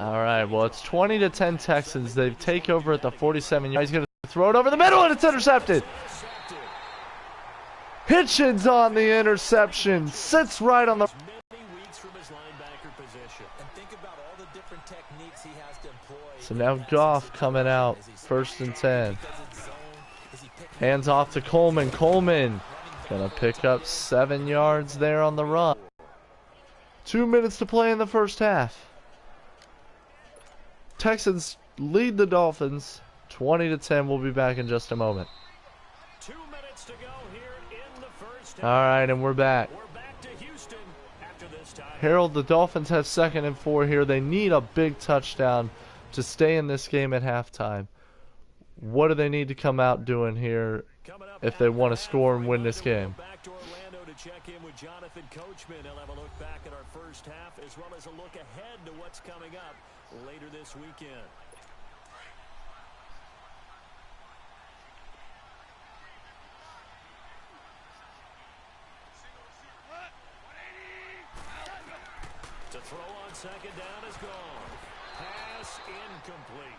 All right, well, it's 20-10 Texans. They take over at the 47-yard. He's going to throw it over the middle, and it's intercepted. Hitchens on the interception. Sits right on the... So now Goff coming out. 1st and 10. Hands off to Coleman. Coleman going to pick up 7 yards there on the run. 2 minutes to play in the first half. Texans lead the Dolphins 20-10. We'll be back in just a moment. 2 minutes to go here in the first half. All right, and we're back. We're back to Houston after this time. Harold, the Dolphins have 2nd and 4 here. They need a big touchdown to stay in this game at halftime. What do they need to come out doing here if they want to score and win this game? Back to Orlando to check in with Jonathan Coachman. He'll have a look back at our first half as well as a look ahead to what's coming up later this weekend. To throw on 2nd down is gone. Pass incomplete.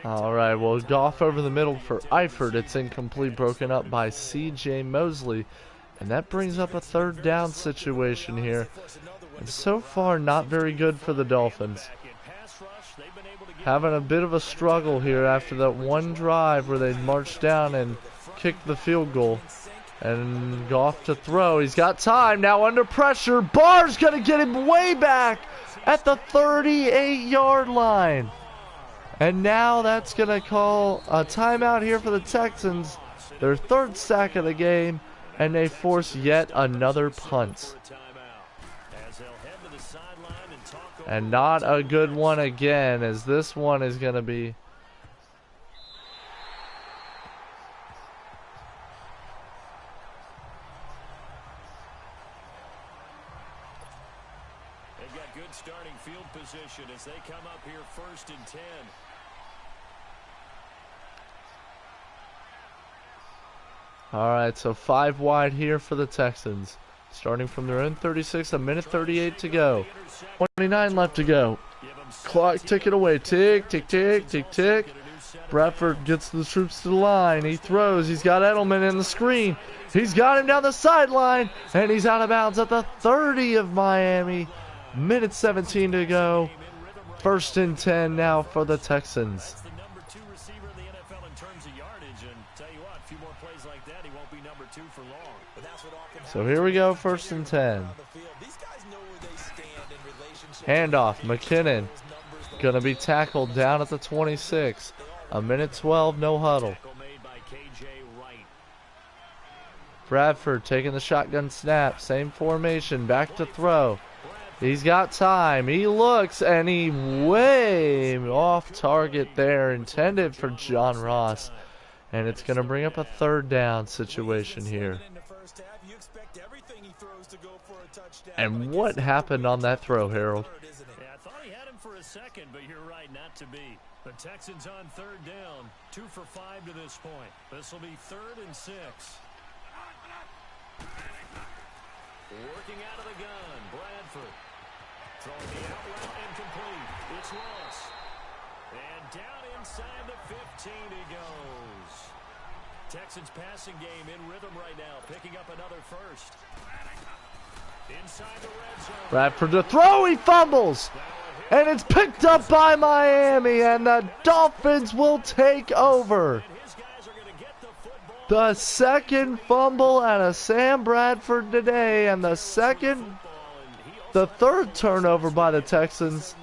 All right, well, Goff over the middle for Eifert. It's incomplete, broken up by C.J. Mosley. And that brings up a 3rd down situation here. And so far, not very good for the Dolphins. Having a bit of a struggle here after that one drive where they marched down and kicked the field goal. And Goff to throw. He's got time now under pressure. Barr's going to get him way back at the 38-yard line. And now that's going to call a timeout here for the Texans. Their 3rd sack of the game. And they force yet another punt. And not a good one again, as this one is going to be... They've got good starting field position as they come up here 1st and 10. All right, so 5 wide here for the Texans. Starting from their own 36, a minute 38 to go. 29 left to go. Clock ticking away. Tick, tick, tick, tick, tick. Bradford gets the troops to the line. He throws. He's got Edelman in the screen. He's got him down the sideline. And he's out of bounds at the 30 of Miami. Minute 17 to go. 1st and 10 now for the Texans. So here we go, 1st and 10. Handoff, McKinnon. Gonna be tackled down at the 26. A minute 12, no huddle. Bradford taking the shotgun snap. Same formation, back to throw. He's got time. He looks, and he way off target there. Intended for John Ross. And it's gonna bring up a 3rd down situation here. And what happened on that throw, Harold? Yeah, I thought he had him for a second, but you're right, not to be. The Texans on 3rd down, 2 for 5 to this point. This will be 3rd and 6. Working out of the gun, Bradford. Throwing the out route incomplete. It's Ross. And down inside the 15 he goes. Texans passing game in rhythm right now, picking up another 1st. Inside the red zone. Bradford to throw, he fumbles. And it's picked up by Miami, and the Dolphins will take over. The 2nd fumble out of Sam Bradford today, and the 3rd turnover by the Texans.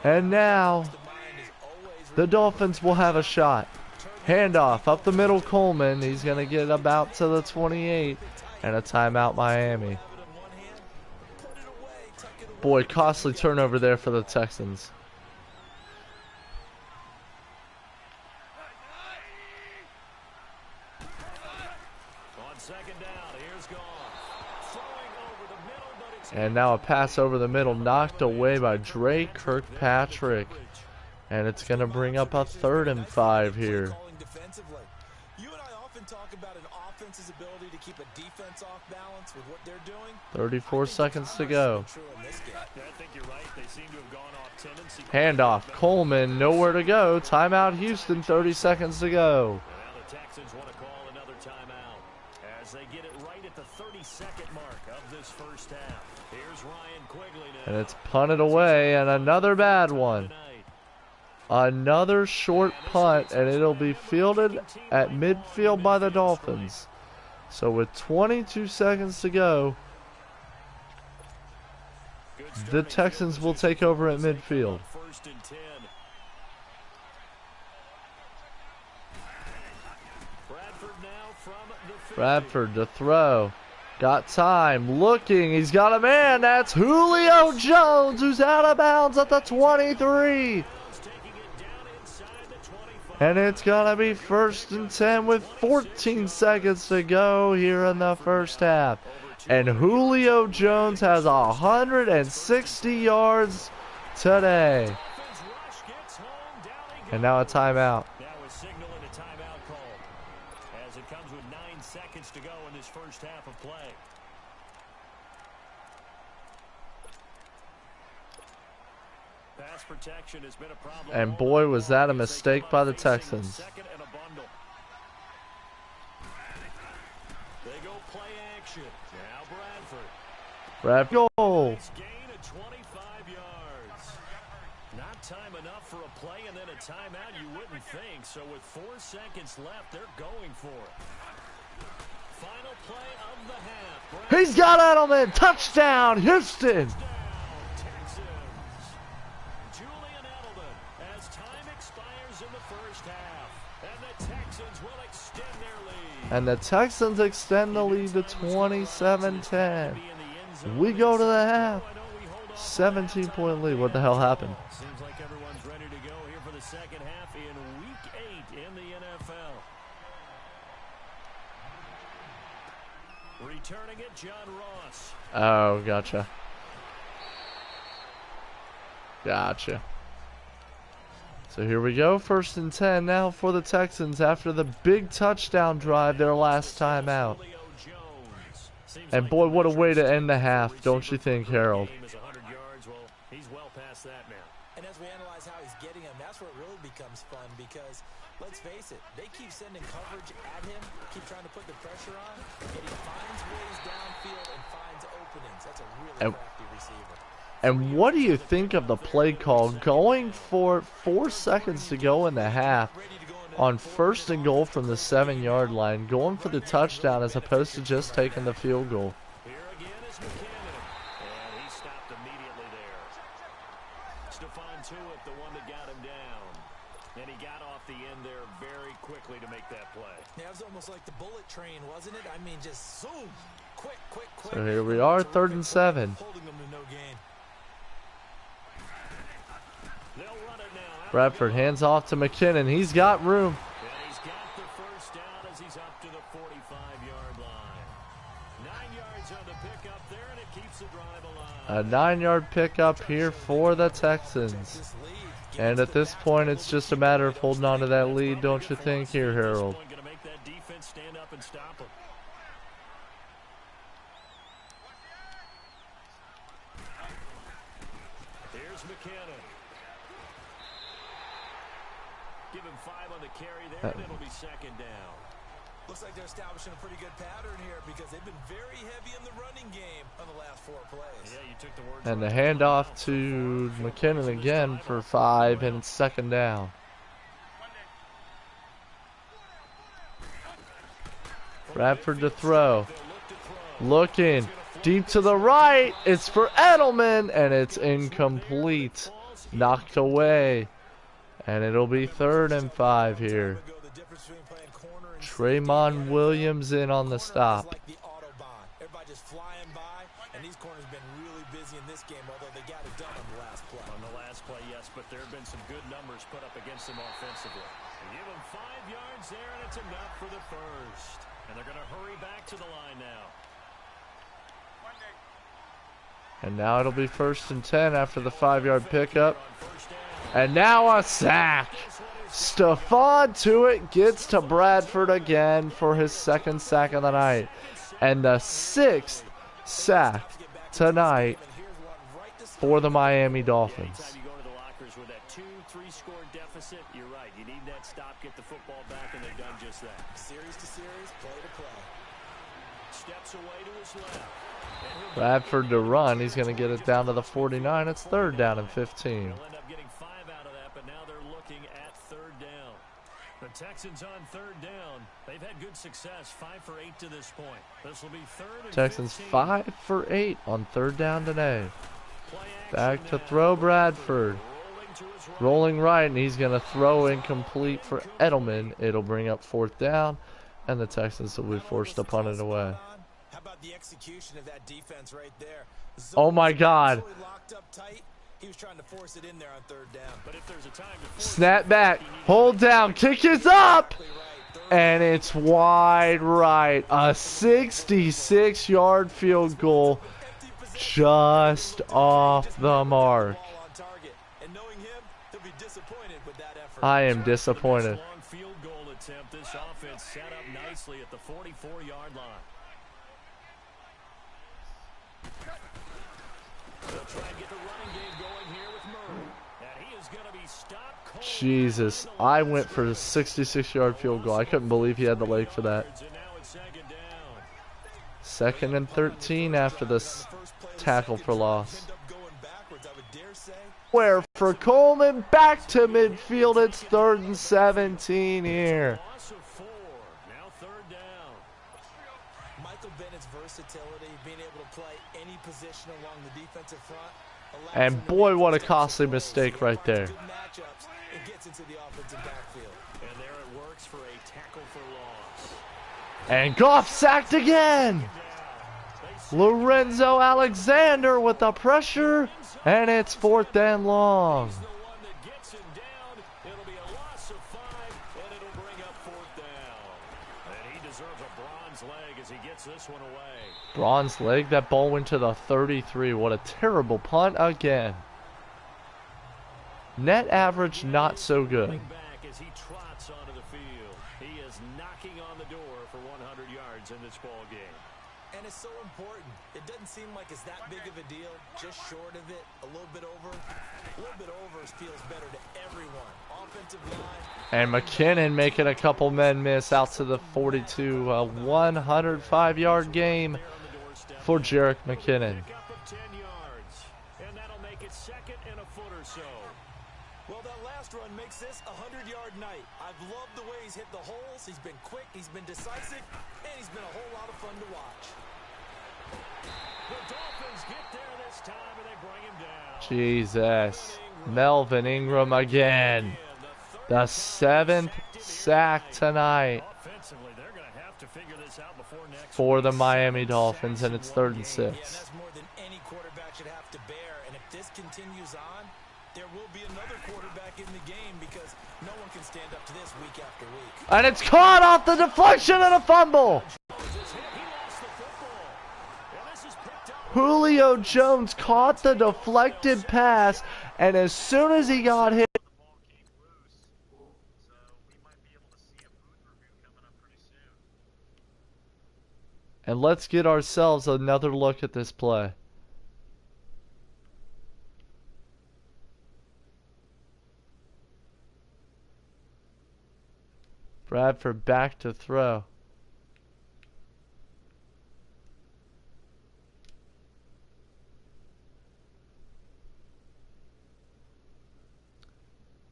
And now, the Dolphins will have a shot. Handoff up the middle, Coleman. He's going to get about to the 28. And a timeout, Miami. Boy, costly turnover there for the Texans. On 2nd down, here's Goff. Throwing over the middle, but it's... And now a pass over the middle, knocked away by Dre Kirkpatrick. And it's going to bring up a 3rd and 5 here. You and I often talk about an offense's ability to keep a defense off balance with what they're doing. 34 seconds to go. I think you're right. They seem to have gone off tendency. Handoff. Coleman, nowhere to go. Timeout Houston, 30 seconds to go. Now the Texans want to call another timeout as they get it right at the 30-second mark of this first half. Here's Ryan Quigley now. And it's punted away, and another bad one. Another short punt, and it'll be fielded at midfield by the Dolphins. So with 22 seconds to go, the Texans will take over at midfield. Bradford to throw. Got time. Looking. He's got a man. That's Julio Jones, who's out of bounds at the 23. And it's going to be 1st and 10 with 14 seconds to go here in the first half. And Julio Jones has 160 yards today. And now a timeout. That was signaling a timeout call as it comes with 9 seconds to go in this first half of play. Pass protection has been a problem. And boy, was that a mistake by the Texans. They go play action. Now Bradford. Bradford goal. Gain of 25 yards. Not time enough for a play and then a timeout, you wouldn't think. So with 4 seconds left, they're going for it. Final play of the half. He's got Edelman. Touchdown, Houston. Julian Edelman as time expires in the first half. And the Texans will extend their lead. And the Texans extend the lead to 27-10. We go to the half. 17-point lead. What the hell happened? Seems like everyone's ready to go here for the second half in Week 8 in the NFL. Returning it, John Ross. Oh, gotcha. Gotcha. So here we go. 1st and 10 now for the Texans after the big touchdown drive their last time out. And boy, what a way to end the half, don't you think, Harold? He's well past that now. And as we analyze how he's getting him, that's where it really becomes fun because, let's face it, they keep sending coverage at him, keep trying to put the pressure on, and he finds ways downfield and finds openings. That's a really crafty receiver. And what do you think of the play call going for 4 seconds to go in the half on 1st and goal from the 7-yard line, going for the touchdown as opposed to just taking the field goal? Here again is McKinnon, and he stopped immediately there. Stephon Tuitt, the one that got him down, and he got off the end there very quickly to make that play. Yeah, it was almost like the bullet train, wasn't it? I mean, just zoom, quick. So here we are, 3rd and 7. Holding them to no gain. Bradford hands off to McKinnon. He's got room. And he's got the first down as he's up to the 45-yard line. 9 yards on the pickup there, and it keeps the drive alive. A 9-yard pickup here for the Texans. And at this point, it's just a matter of holding on to that lead, don't you think here, Harold? Going to make that defense stand up and stop him. Here's McKinnon. Give him 5 on the carry there, and it'll be 2nd down. Looks like they're establishing a pretty good pattern here because they've been very heavy in the running game on the last 4 plays. Yeah, you took the words. And the handoff to McKinnon again for 5, and it's 2nd down. Bradford to throw. Looking deep to the right. It's for Edelman, and it's incomplete. Knocked away. And it'll be 3rd and 5 here. Traymon Williams in on the stop. Everybody just flying by, and these corners been really busy in this game, although they got it done on the last play. On the last play, yes, but there have been some good numbers put up against them offensively. Give them 5 yards there, and it's enough for the first. And they're going to hurry back to the line now. And now it'll be 1st and 10 after the 5-yard pickup. And now a sack. Stephon Tuitt gets to Bradford again for his 2nd sack of the night. And the 6th sack tonight for the Miami Dolphins. Anytime you go to the lockers with that 2-3 score deficit, you're right. You need that stop, get the football back, and they've done just that. Series to series, play to play. Steps away to his left. Bradford to run. He's going to get it down to the 49. It's 3rd down and 15. They'll end up getting 5 out of that, but now they're looking at 3rd down. The Texans on 3rd down. They've had good success, 5 for 8 to this point. This will be 3rd and Texans 15. 5 for 8 on 3rd down today. Back to throw Bradford. Rolling right, and he's going to throw incomplete for Edelman. It'll bring up 4th down, and the Texans will be forced to punt it away. How about the execution of that defense right there? Oh my God. Locked up tight. He was trying to force it in there on 3rd down. But if there's a time to Snap back, hold down, kick is up, and it's wide right. A 66-yard field goal just off the mark. I am disappointed. long field goal attempt, this offense set up nicely at the 44-yard line. They'll try and get the running game going here with Murray. And he is going to be stopped cold. Jesus, I went for a 66-yard field goal. I couldn't believe he had the leg for that. And now it's 2nd down. 2nd and 13 after this tackle for loss. Where for Coleman, back to midfield. It's 3rd and 17 here. Loss of 4. Now 3rd down. Michael Bennett's versatility, being able to play any position along the defensive front. And boy, what a costly mistake right there. Good matchups. It gets into the offensive backfield. And there it works for a tackle for loss. And Goff sacked again. Lorenzo Alexander with the pressure, and it's 4th and long. The one that gets him down. It'll be a loss of 5, and it'll bring up 4th down. And he deserves a bronze leg as he gets this one away. Bronze leg, that ball went to the 33. What a terrible punt again. Net average not so good. Back as he trots onto the field. He is knocking on the door for 100 yards in this ball game. And it's so important. It doesn't seem like it's that big of a deal. Just short of it, a little bit over. A little bit over feels better to everyone. Offensive line. And McKinnon making a couple men miss out to the 42. A 105-yard game for Jerick McKinnon. Pick up of 10 yards. And that'll make it 2nd and a foot or so. Well, that last run makes this a 100-yard night. I've loved the way he's hit the holes. He's been quick, he's been decisive, and he's been a whole lot of fun to watch. The Dolphins get there this time, and they bring him down. Jesus. Melvin Ingram again. The 7th sack tonight Offensively, they're going to have to figure this out before next for the week. Miami Dolphins, and it's 3rd and 6. Yeah, that's more than any quarterback should have to bear. And if this continues on, there will be another quarterback in the game because no one can stand up to this week after week. And it's caught off the deflection and a fumble. Julio Jones caught the deflected pass, and as soon as he got hit, and let's get ourselves another look at this play. Bradford back to throw.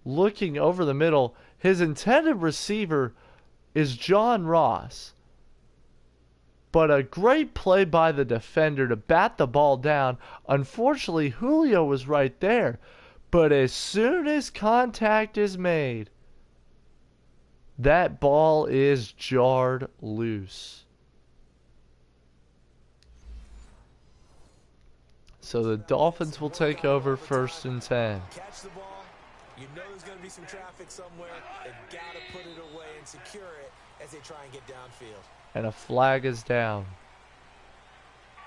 Looking over the middle, his intended receiver is John Ross. But a great play by the defender to bat the ball down. Unfortunately, Julio was right there. But as soon as contact is made, that ball is jarred loose. So the Dolphins will take over 1st and 10. Catch the ball. You know there's going to be some traffic somewhere. They've got to put it away and secure it as they try and get downfield. And a flag is down.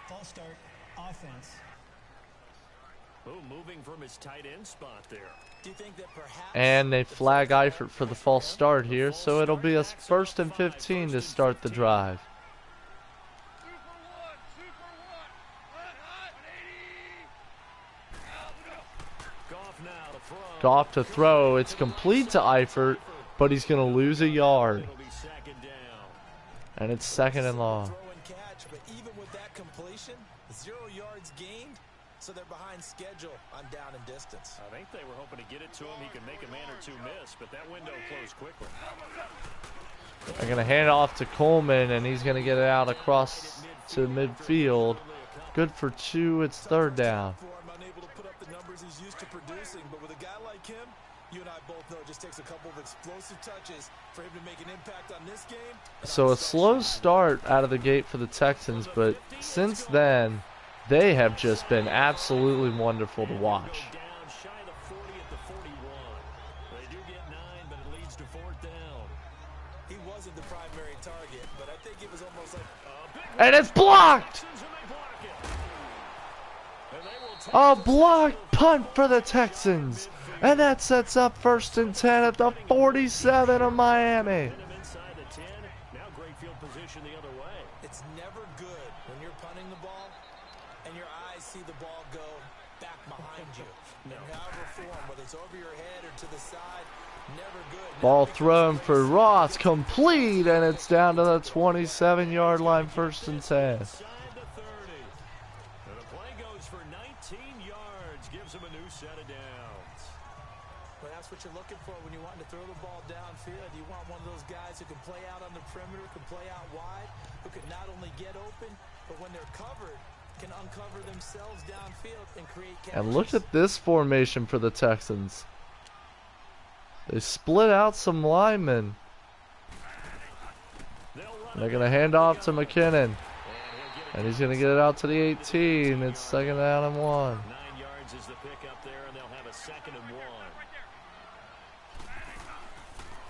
False start, offense. Moving from his tight end spot there. Do you think that perhaps... And they flag Eifert for the false start here, so it'll be a 1st and 15 to start the drive. Goff to throw. It's complete to Eifert, but he's going to lose a yard. And it's second and long. Throw and catch, but even with that completion, 0 yards gained, so they're behind schedule on down and distance. I think they were hoping to get it to him. He could make a man or two miss, but that window closed quickly. They're going to hand it off to Coleman, and he's going to get it out across to midfield. Good for 2. It's third down. Unable to put up the numbers he's used to producing, but with a guy like him, you and I both know it just takes a couple of explosive touches for him to make an impact on this game. So a slow start out of the gate for the Texans, but since then, they have just been absolutely wonderful to watch. Down shy of the 40 at the 41. They do get 9, but it leads to 4th down. He wasn't the primary target, but I think it was almost like And it's blocked! A blocked punt for the Texans. And that sets up 1st and 10 at the 47 of Miami. Inside the 10. Now great field position the other way. it's never good when you're punting the ball and your eyes see the ball go back behind you. In however form, whether it's over your head or to the side, never good. Ball thrown for Ross, complete, and it's down to the 27-yard line, 1st and 10. Inside the 30. And the play goes for 19 yards. Gives him a new set of downs. Well, that's what you're looking for when you want to throw the ball downfield. You want one of those guys who can play out on the perimeter, can play out wide, who can not only get open, but when they're covered, can uncover themselves downfield and create catches. And look at this formation for the Texans. They split out some linemen. They're going to hand off to McKinnon. And he's going to get it out to the 18. It's 2nd down and 1. 9 yards is the pickup there, and they'll have a 2nd and 1.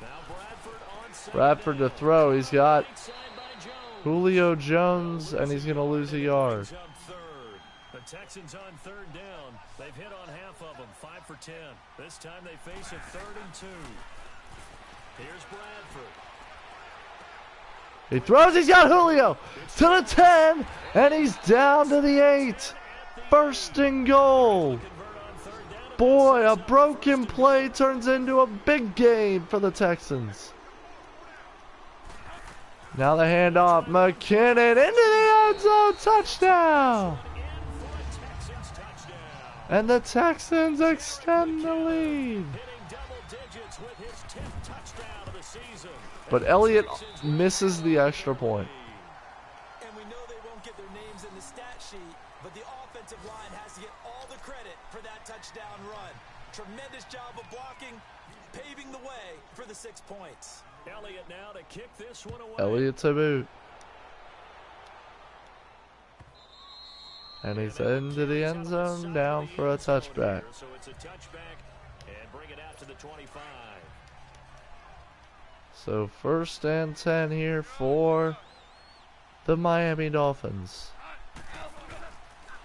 Now Bradford on Bradford to throw. He's got Julio Jones, and he's going to lose a yard. The Texans on 3rd down. They've hit on half of them, 5 for 10. This time they face a 3rd and 2. Here's Bradford. He throws. He's got Julio to the 10, and he's down to the 8. 1st and goal. Boy, a broken play turns into a big game for the Texans. Now the handoff, McKinnon into the end zone, touchdown! And the Texans extend the lead. But Elliott misses the extra point. And we know they won't get their names in the stat sheet, but the offensive line has to get all the credit for that touchdown run. Tremendous job of blocking, paving the way for the 6 points. Elliott now to kick this one away. Elliott to boot. And he's into the end zone, down for a touchback. So it's a touchback and bring it out to the 25. So 1st and 10 here for the Miami Dolphins.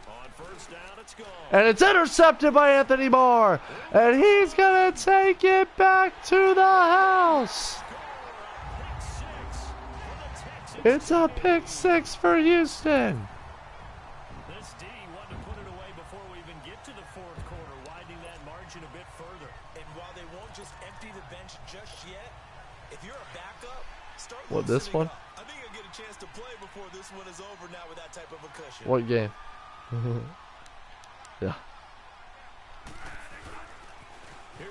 On 1st down, it's gone. And it's intercepted by Anthony Barr. And he's going to take it back to the house. It's a pick 6 for Houston. This D wanted to put it away before we even get to the 4th quarter, widening that margin a bit further. And while they won't just empty the bench just yet, if you're a backup, start What, this loosening one? up. I think you'll get a chance to play before this one is over now with that type of a cushion. What game? Yeah.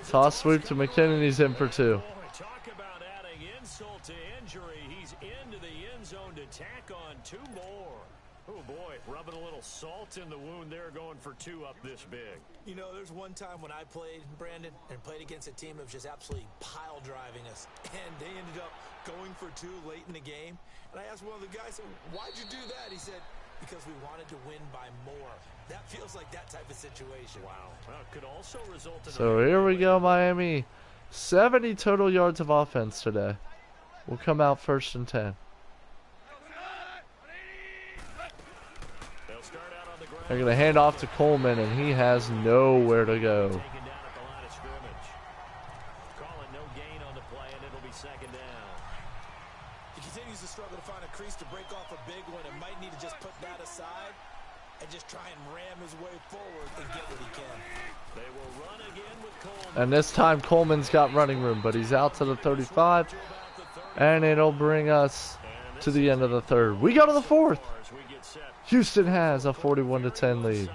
Toss sweep to McKinnon. He's in for 2. Boy, talk about adding insult to injury. He's into the end zone to tack on 2 more. Oh boy, rubbing a little salt in the wound there, going for 2 up this big. You know, there's one time when I played, Brandon, and played against a team that was just absolutely pile driving us, and they ended up going for 2 late in the game. And I asked one of the guys, why'd you do that? He said, because we wanted to win by more. That feels like that type of situation. Wow. Well, it could also result in So here we go, Miami. 70 total yards of offense today. We'll come out 1st and 10. They'll start out on the ground. They're going to hand off to Coleman, and he has nowhere to go. Taken down at the line of scrimmage. Calling no gain on the play, and it'll be 2nd down. He continues to struggle to find a crease to break off a big one and might need to just put that aside. and just try and ram his way forward and get what he can. They will run again with Coleman. And this time Coleman's got running room, but he's out to the 35. And it'll bring us to the end of the third. We go to the fourth. Houston has a 41-10 lead.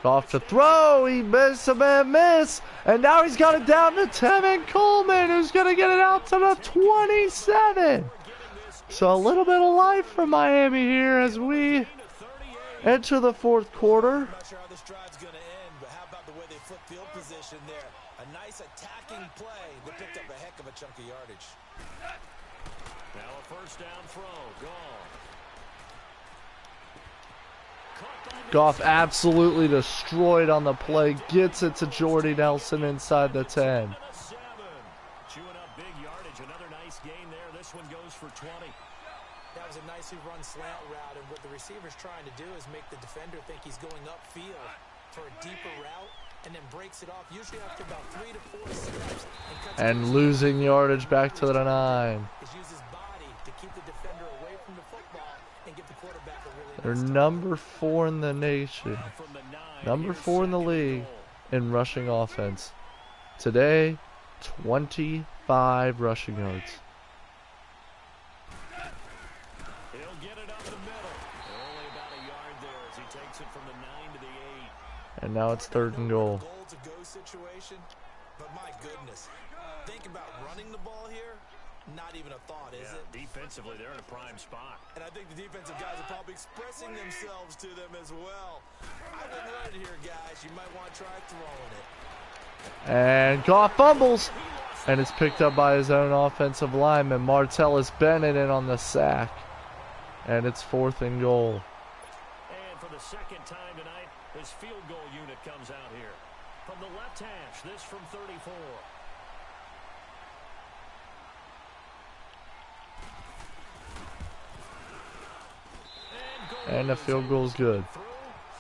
Goff to throw, he missed a man miss, and now he's got it down to Tevin Coleman, who's going to get it out to the 27. So a little bit of life for Miami here as we enter the fourth quarter. I'm not sure how this drive's going to end, but how about the way they flip field position there? A nice attacking play that picked up a heck of a chunk of yardage. Now a first down throw, Goff absolutely destroyed on the play, gets it to Jordy Nelson inside the 10. Chewing up big yardage, another nice gain there. This one goes for 20. That was a nicely run slant route, and what the receiver's trying to do is make the defender think he's going upfield for a deeper route, and then breaks it off, usually after about 3 to 4 steps. And losing yardage back to the 9. Use his body to keep the defender away from the football and give the quarterback a really They're nice number 4 in the nation, number 4 in the league in rushing offense. Today, 25 rushing yards. He'll get it up the middle. Only about a yard there as he takes it from the 9 to the 8. And now it's 3rd and goal. Goal to go situation, but my goodness, think about running the ball here. Not even a thought, is it? Defensively, they're in a prime spot. And I think the defensive guys are probably expressing themselves to them as well. I wouldn't run it here, guys. You might want to try throwing it. And Goff fumbles. And it's picked up by his own offensive lineman, Martellus Bennett, in on the sack. And it's 4th and goal. And for the second time tonight, his field goal unit comes out here. From the left hash, this from 34. And the field goal's good.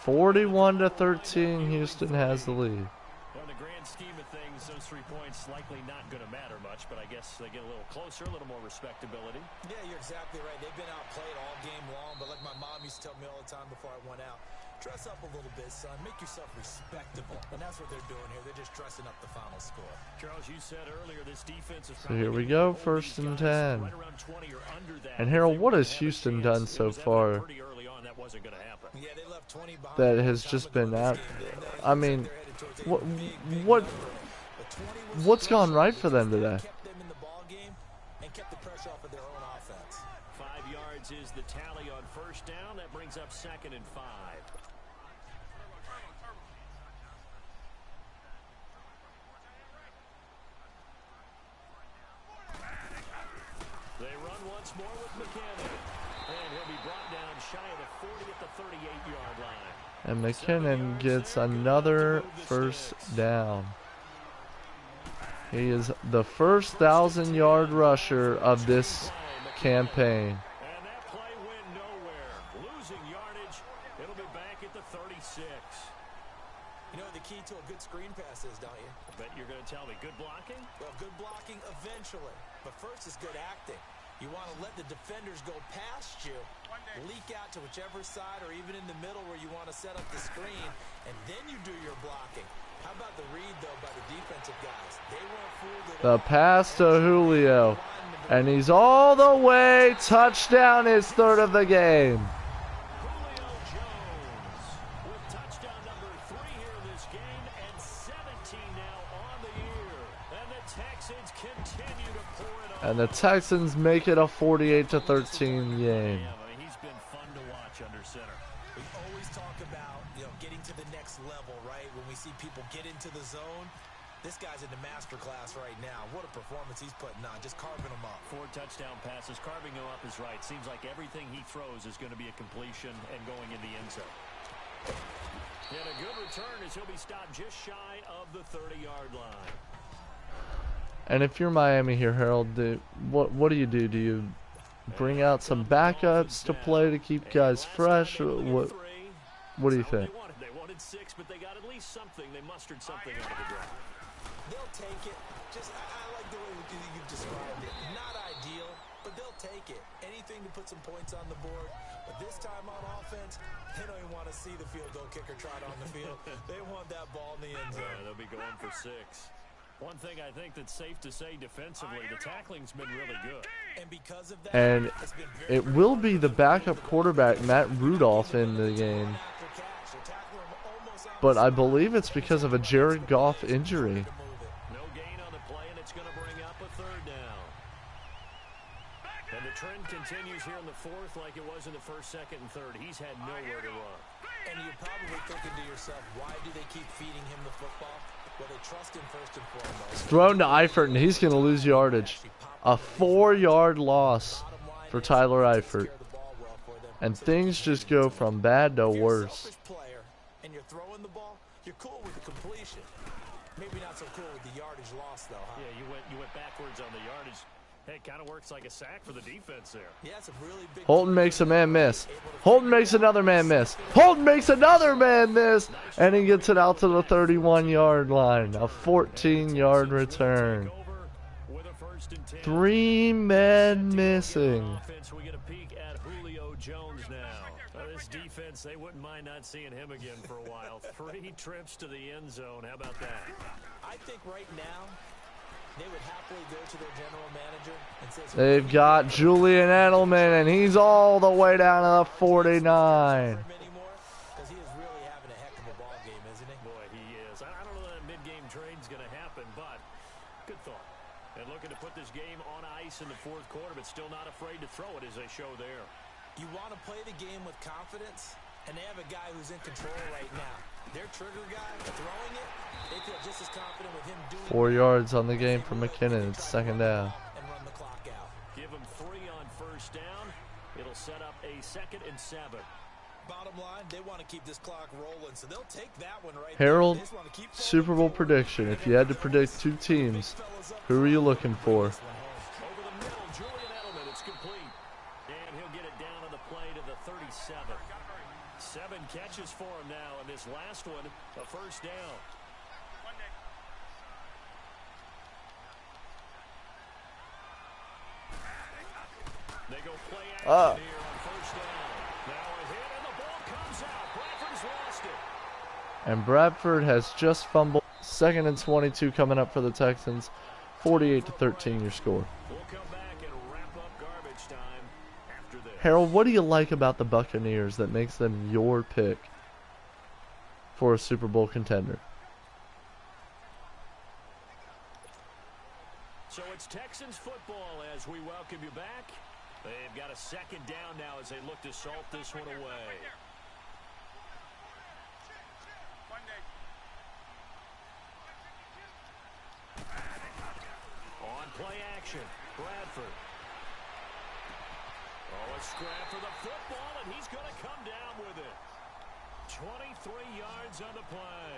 41-13, Houston has the lead. Well, in the grand scheme of things, those 3 points likely not going to matter much, but I guess they get a little closer, a little more respectability. Yeah, you're exactly right. They've been outplayed all game long, but like my mom used to tell me all the time before I went out, dress up a little bit, son. Make yourself respectable. And that's what they're doing here. They're just dressing up the final score. Charles, you said earlier this defense is So here we go, 1st and 10. right around 20 or under that. And Harold, what has Houston done so far Pretty early on, that wasn't going to happen. Yeah, they left 20 behind. that has just been out? I mean, what's gone right for them today? Kept them in the ball game and kept the pressure off of their own offense. 5 yards is the tally on first down. That brings up 2nd and 5. They run once more with McKinnon. And he'll be brought down shy of the 40 at the 38-yard line. And McKinnon gets another first down. He is the first 1,000-yard rusher of this campaign. And that play went nowhere. Losing yardage. It'll be back at the 36. You know what the key to a good screen pass is, don't you? I bet you're going to tell me good blocking? Well, good blocking eventually. But first is good acting. You want to let the defenders go past you, leak out to whichever side or even in the middle where you want to set up the screen, and then you do your blocking. How about the read, though, by the defensive guys? They weren't fooled at all. The pass to Julio. And he's all the way. Touchdown, his 3rd of the game. Julio Jones with touchdown number 3 here this game and 17 now on the year. And the Texans continue to pour it on. And the Texans make it a 48-13 game. Yeah, I mean, he's been fun to watch under center. We always talk about, getting to the next level, right? When we see people get into the zone, this guy's in the master class right now. What a performance he's putting on, just carving them up. 4 touchdown passes, carving him up is right. Seems like everything he throws is going to be a completion and going in the end zone. And a good return as he'll be stopped just shy of the 30-yard line. And if you're Miami here, Harold, what do you do? Do you bring out some backups to play to keep guys fresh? What do you think? They wanted at 6, but they got at least something. They mustered something out of the drive. They'll take it. I like the way you've described it. Not ideal, but they'll take it. Anything to put some points on the board. But this time on offense, they don't even want to see the field goal kicker trot on the field. They want that ball in the end zone. They'll be going for 6. One thing I think that's safe to say defensively, the tackling's been really good. And because of that, And it will be the backup quarterback, Matt Rudolph, in the game. But I believe it's because of a Jared Goff injury. No gain on the play, and it's going to bring up a 3rd down. And the trend continues here in the 4th like it was in the 1st, 2nd, and 3rd. He's had nowhere to run. And you're probably thinking to yourself, why do they keep feeding him the football? Well, they trust him first and foremost. It's thrown to Eifert, and he's going to lose yardage. A 4-yard loss for Tyler Eifert. And things just go from bad to worse. And you're throwing the ball, you're cool with the completion. Maybe not so cool with the yardage loss, though, huh? Yeah, you went backwards on the yardage. Hey, it kind of works like a sack for the defense there. Yeah, it's a really big Holton makes a man miss. Holton makes another man miss. Holton makes another man miss. And he gets it out to the 31-yard line. A 14-yard return. 3 men missing. We get a peek at Julio Jones now. This defense, they wouldn't mind not seeing him again for a while. 3 trips to the end zone. How about that? I think right now, they would happily go to their general manager and say, They've got Julian Edelman, and he's all the way down to the 49. Because he is really having a heck of a ball game, isn't he? Boy, he is. I don't know that mid-game trade's going to happen, but good thought. And looking to put this game on ice in the 4th quarter, but still not afraid to throw it as they show there. You want to play the game with confidence, and they have a guy who's in control right now. Their trigger guy throwing it, they feel just as confident with him doing 4 yards on the game for McKinnon. It's 2nd down. and run the clock out. Give him 3 on 1st down. It'll set up a 2nd and 7. Bottom line, they want to keep this clock rolling, so they'll take that one right Harold, there. They just want to keep Super Bowl prediction. If you had to predict 2 teams, who are you looking for? Over the middle, Julian Edelman. It's complete. And he'll get it down on the play to the 37. 7 catches for him now, and this last one, a 1st down. They go play action here on 1st down. Now a hit, and the ball comes out. Bradford's lost it. And Bradford has just fumbled. 2nd and 22 coming up for the Texans. 48-13 your score. We'll come back and wrap up garbage time after this. Harold, what do you like about the Buccaneers that makes them your pick for a Super Bowl contender? So it's Texans football as we welcome you back. They've got a 2nd down now as they look to salt this one away. On play action, Bradford. Oh, a scrap for the football, and he's going to come down with it. 23 yards on the play.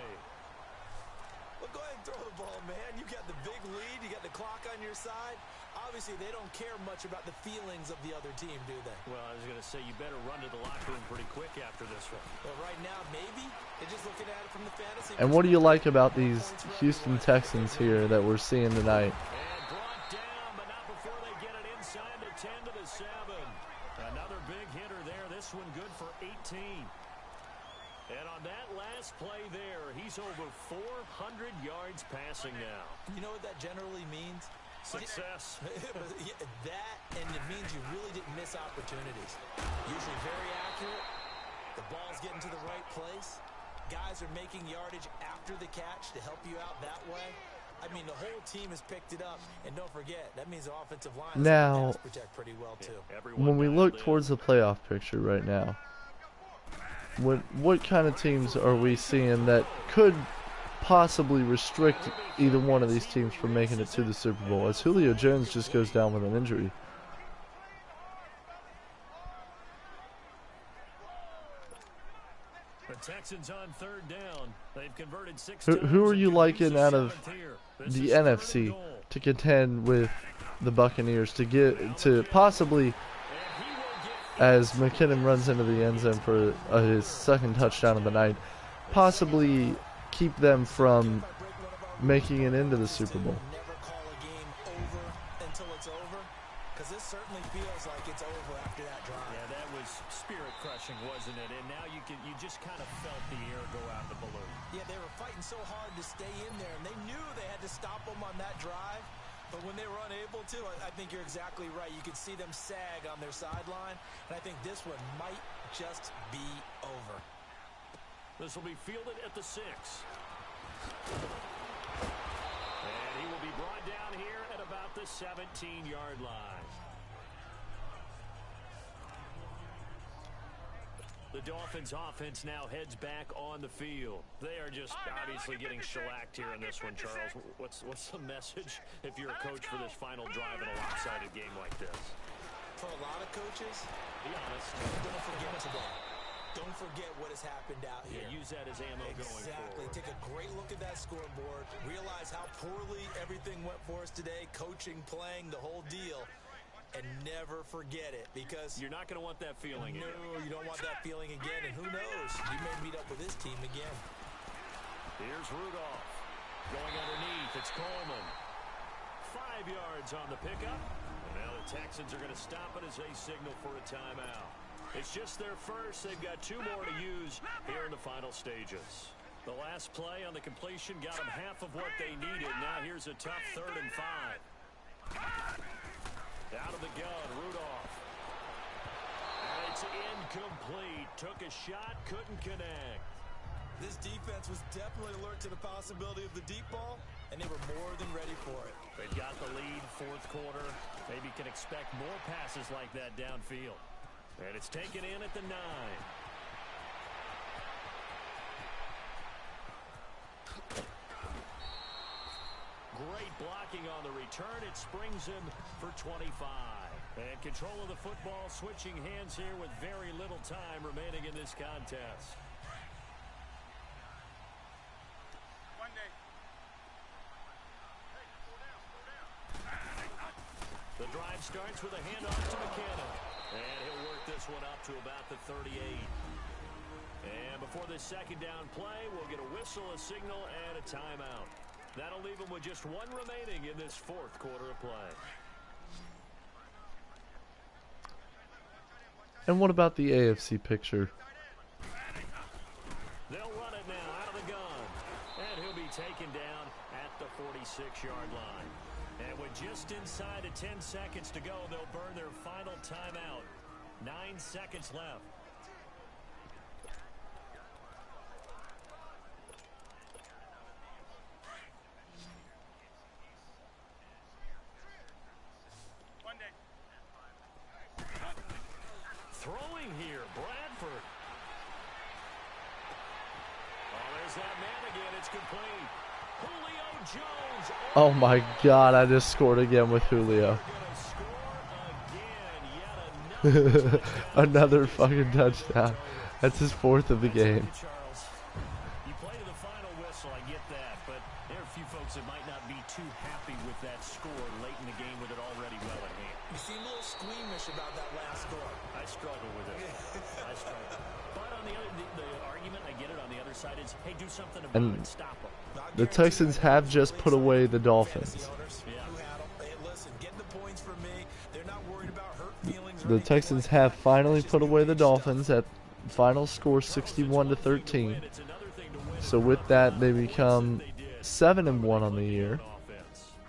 Well, go ahead and throw the ball, man. You got the big lead. You got the clock on your side. Obviously, they don't care much about the feelings of the other team, do they? Well, I was going to say, you better run to the locker room pretty quick after this one. Well, right now, maybe. They're just looking at it from the fantasy. And what do you like about these Houston Texans here that we're seeing tonight? And brought down, but not before they get it inside the 10 to the 7. Another big hitter there. This one good for 18. And on that last play there, he's over 400 yards passing now. You know what that generally means? Success. That, and it means you really didn't miss opportunities. Usually very accurate. The ball's getting to the right place. Guys are making yardage after the catch to help you out that way. I mean, the whole team has picked it up. And don't forget, that means the offensive line Now, pass protect pretty well, too. when we look towards the playoff picture right now, what kind of teams are we seeing that could possibly restrict either one of these teams from making it to the Super Bowl, as Julio Jones just goes down with an injury? The Texans on 3rd down. They've converted 6 Who are times you and liking use out a of 7th here. This the is 3rd and NFC goal. to contend with the Buccaneers to possibly, And he will get as McKinnon runs into the end zone for his 2nd touchdown of the night, possibly keep them from making it into the Super Bowl. Never call a game over until it's over, because this certainly feels like it's over after that drive. Yeah, that was spirit crushing, wasn't it? And now you just kind of felt the air go out the balloon. Yeah, they were fighting so hard to stay in there, and they knew they had to stop them on that drive. But when they were unable to, I think you're exactly right. You could see them sag on their sideline, and I think this one might just be over. This will be fielded at the 6. And he will be brought down here at about the 17-yard line. The Dolphins offense now heads back on the field. They are just obviously getting shellacked here in this one, Charles. What's the message if you're a coach for this final drive in a lopsided game like this? For a lot of coaches, Be honest. don't forget today. Don't forget what has happened out here. Yeah, use that as ammo going Exactly. forward. Take a great look at that scoreboard. Realize how poorly everything went for us today. Coaching, playing, the whole deal. And never forget it, because You're not going to want that feeling no, again. you don't want that feeling again. And who knows? You may meet up with this team again. Here's Rudolph. Going underneath. It's Coleman. 5 yards on the pickup. And now the Texans are going to stop it as they signal for a timeout. It's just their first. They've got 2 more to use here in the final stages. The last play on the completion got them half of what they needed. Now here's a tough 3rd and 5. Out of the gun, Rudolph. And it's incomplete. Took a shot, couldn't connect. This defense was definitely alert to the possibility of the deep ball, and they were more than ready for it. They've got the lead, 4th quarter. Maybe can expect more passes like that downfield. And it's taken in at the 9. Great blocking on the return. It springs him for 25. And control of the football switching hands here with very little time remaining in this contest. The drive starts with a handoff to McKinnon. And he'll work this one up to about the 38. And before this 2nd down play, we'll get a whistle, a signal, and a timeout. That'll leave him with just 1 remaining in this 4th quarter of play. And what about the AFC picture? They'll run it now out of the gun. And he'll be taken down at the 46-yard line. And with just inside of 10 seconds to go, they'll burn their final timeout. 9 seconds left. Throwing here, Bradford. Oh, there's that man again. It's complete. Julio Jones. Oh my God, I just scored again with Julio. Gonna score again. Yet another Another fucking touchdown. That's his 4th of the game. Charles, you play to the final whistle, I get that, but there are a few folks that might not be too happy with that score late in the game with it already well at hand. You seem a little squeamish about that last score. I struggle with it. I struggle. But on the other, the argument, I get it, on the other side is, hey, do something about And it. Stop them. the Texans have just put away the Dolphins. Listen, get the points for me. They're not worried about hurt feelings. The Texans have finally put away the Dolphins at final score 61-13. So with that, they become 7-1 on the year.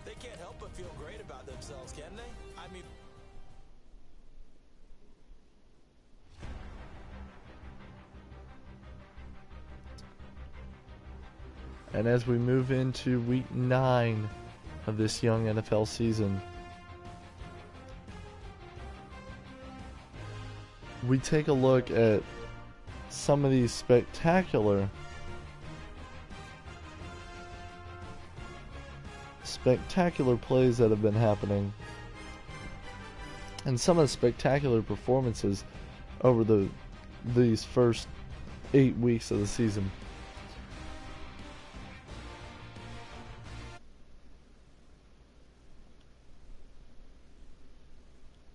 They can't help but feel great about themselves, can they? I mean, And as we move into week 9 of this young NFL season, we take a look at some of these spectacular plays that have been happening and some of the spectacular performances over these first 8 weeks of the season.